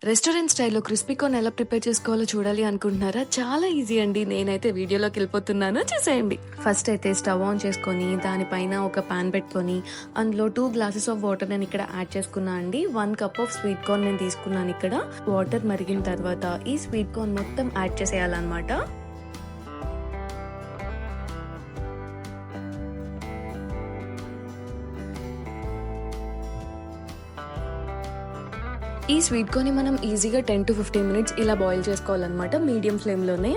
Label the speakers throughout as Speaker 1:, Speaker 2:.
Speaker 1: Restaurant స్టైల్లో crispy corn ఎలా prepare చేసుకోవాలో చూడాలి అనుకుంటున్నారా? చాలా ఈజీ అండి. నేనైతే వీడియోలోకి వెళ్ళిపోతున్నాను, చూసేయండి. ఫస్ట్ అయితే స్టవ్ ఆన్ చేసుకొని దానిపైన ఒక పాన్ పెట్టుకొని అందులో 2 గ్లాసెస్ ఆఫ్ వాటర్ నేను ఇక్కడ యాడ్ చేసుకున్నా అండి. 1 కప్ ఆఫ్ స్వీట్ కార్న్ నేను తీసుకున్నాను. ఇక్కడ వాటర్ మరిగిన తర్వాత ఈ స్వీట్ కార్న్ మొత్తం యాడ్ చేసేయాలన్నమాట. ఈ స్వీట్ కార్న్ మనం ఈజీగా 10 to 15 మినిట్స్ ఇలా బాయిల్ చేసుకోవాలన్నమాట, మీడియం ఫ్లేమ్లోనే.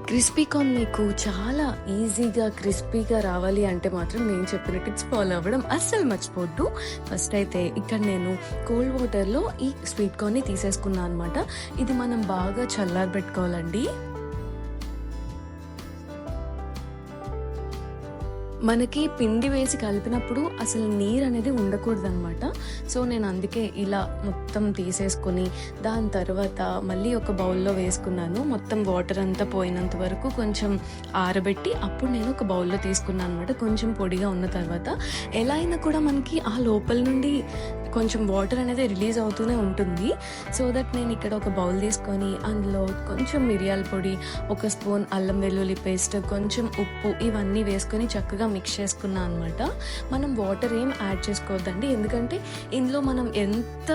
Speaker 1: క్రిస్పీ కార్న్ మీకు చాలా ఈజీగా క్రిస్పీగా రావాలి అంటే మాత్రం నేను చెప్పిన టిప్స్ ఫాలో అవ్వడం అస్సలు మర్చిపోద్దు. ఫస్ట్ అయితే ఇక్కడ నేను కోల్డ్ వాటర్లో ఈ స్వీట్ కార్న్ని తీసేసుకున్నాను అనమాట. ఇది మనం బాగా చల్లారబెట్టుకోవాలండి. మనకి పిండి వేసి కలిపినప్పుడు అసలు నీరు అనేది ఉండకూడదు అనమాట. సో నేను అందుకే ఇలా మొత్తం తీసేసుకొని దాని తర్వాత మళ్ళీ ఒక బౌల్లో వేసుకున్నాను. మొత్తం వాటర్ అంతా పోయినంత వరకు కొంచెం ఆరబెట్టి అప్పుడు నేను ఒక బౌల్లో తీసుకున్నాను అనమాట. కొంచెం పొడిగా ఉన్న తర్వాత ఎలా అయినా కూడా మనకి ఆ లోపల నుండి కొంచెం వాటర్ అనేది రిలీజ్ అవుతూనే ఉంటుంది. సో దట్ నేను ఇక్కడ ఒక బౌల్ తీసుకొని అందులో కొంచెం మిరియాల పొడి, 1 స్పూన్ అల్లం వెల్లుల్లి పేస్ట్, కొంచెం ఉప్పు ఇవన్నీ వేసుకొని చక్కగా మిక్స్ చేసుకున్నాను అనమాట. మనం వాటర్ ఏం యాడ్ చేసుకోవద్దండి, ఎందుకంటే ఇందులో మనం ఎంత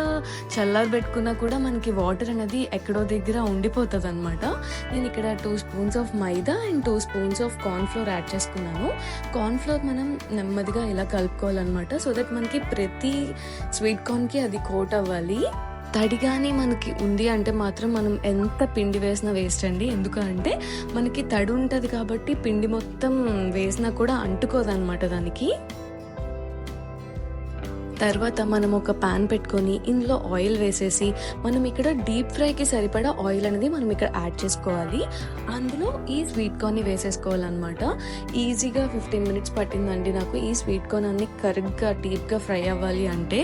Speaker 1: చల్లారబెట్టుకున్నా కూడా మనకి వాటర్ అనేది ఎక్కడో దగ్గర ఉండిపోతుంది అనమాట. నేను ఇక్కడ 2 spoons of maida and 2 spoons of cornflour add చేసుకున్నాను. కార్న్ఫ్లోర్ మనం నెమ్మదిగా ఇలా కలుపుకోవాలన్నమాట. సో దట్ మనకి ప్రతి స్వీట్ కార్న్కి అది కోట్ అవ్వాలి. తడిగానే మనకి ఉంది అంటే మాత్రం మనం ఎంత పిండి వేసినా వేస్ట్ అండి. ఎందుకంటే మనకి తడి ఉంటుంది కాబట్టి పిండి మొత్తం వేసినా కూడా అంటుకోదన్నమాట దానికి. తర్వాత మనం ఒక పాన్ పెట్టుకొని ఇందులో ఆయిల్ వేసేసి మనం ఇక్కడ డీప్ ఫ్రైకి సరిపడా ఆయిల్ అనేది మనం ఇక్కడ యాడ్ చేసుకోవాలి. అందులో ఈ స్వీట్ కార్న్ని వేసేసుకోవాలన్నమాట. ఈజీగా 15 మినిట్స్ పట్టిందండి నాకు ఈ స్వీట్ కార్న్ అన్ని కరెక్ట్గా డీప్గా ఫ్రై అవ్వాలి అంటే.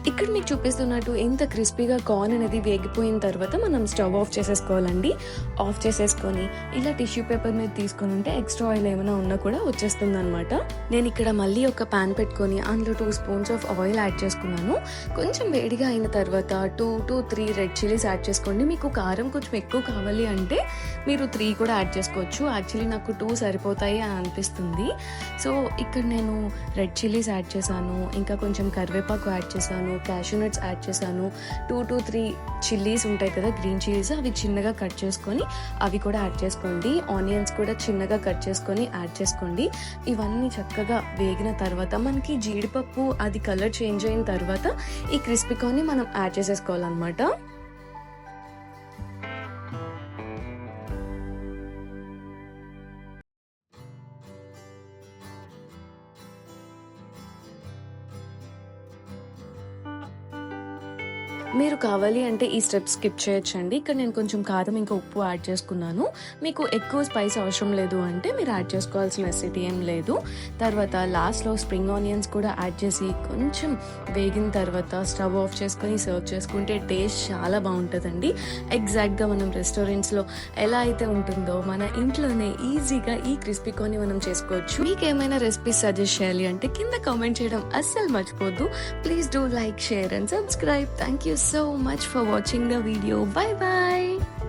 Speaker 1: ఇక్కడ మీకు చూపిస్తున్నట్టు ఇంత క్రిస్పీగా కార్న్ అనేది వేగిపోయిన తర్వాత మనం స్టవ్ ఆఫ్ చేసేసుకోవాలండి. ఆఫ్ చేసేసుకొని ఇలా టిష్యూ పేపర్ మీద తీసుకొని ఉంటే ఎక్స్ట్రా ఆయిల్ ఏమైనా ఉన్నా కూడా వచ్చేస్తుంది అనమాట. నేను ఇక్కడ మళ్ళీ ఒక పాన్ పెట్టుకొని అందులో 2 స్పూన్స్ ఆఫ్ ఆయిల్ యాడ్ చేసుకున్నాను. కొంచెం వేడిగా అయిన తర్వాత 2 to 3 రెడ్ చిల్లీస్ యాడ్ చేసుకోండి. మీకు కారం కొంచెం ఎక్కువ కావాలి అంటే మీరు 3 కూడా యాడ్ చేసుకోవచ్చు. యాక్చువల్లీ నాకు 2 సరిపోతాయి అని అనిపిస్తుంది. సో ఇక్కడ నేను రెడ్ చిల్లీస్ యాడ్ చేశాను, ఇంకా కొంచెం కరివేపాకు యాడ్ చేశాను, క్యాషూ నట్స్ యాడ్ చేశాను. 2 to 3 చిల్లీస్ ఉంటాయి కదా, గ్రీన్ చిల్లీస్, అవి చిన్నగా కట్ చేసుకొని అవి కూడా యాడ్ చేసుకోండి. ఆనియన్స్ కూడా చిన్నగా కట్ చేసుకొని యాడ్ చేసుకోండి. ఇవన్నీ చక్కగా వేగిన తర్వాత మనకి జీడిపప్పు అది కలర్ చేంజ్ అయిన తర్వాత ఈ క్రిస్పీ కార్న్ని మనం యాడ్ చేసేసుకోవాలన్నమాట. మీరు కావాలి అంటే ఈ స్టెప్ స్కిప్ చేయొచ్చండి. ఇక్కడ నేను కొంచెం కారం ఇంకా ఉప్పు యాడ్ చేసుకున్నాను. మీకు ఎక్కువ స్పైస్ అవసరం లేదు అంటే మీరు యాడ్ చేసుకోవాల్సిన నెసెసిటీ ఏం లేదు. తర్వాత లాస్ట్లో స్ప్రింగ్ ఆనియన్స్ కూడా యాడ్ చేసి కొంచెం వేగిన తర్వాత స్టవ్ ఆఫ్ చేసుకొని సర్వ్ చేసుకుంటే టేస్ట్ చాలా బాగుంటుందండి. ఎగ్జాక్ట్గా మనం రెస్టారెంట్స్లో ఎలా అయితే ఉంటుందో మన ఇంట్లోనే ఈజీగా ఈ క్రిస్పీ కార్న్ని మనం చేసుకోవచ్చు. మీకు ఏమైనా రెసిపీస్ సజెస్ట్ చేయాలి అంటే కింద కామెంట్ చేయడం అస్సలు మర్చిపోద్దు. Please do like, share and subscribe. Thank you so much for watching the video. Bye bye.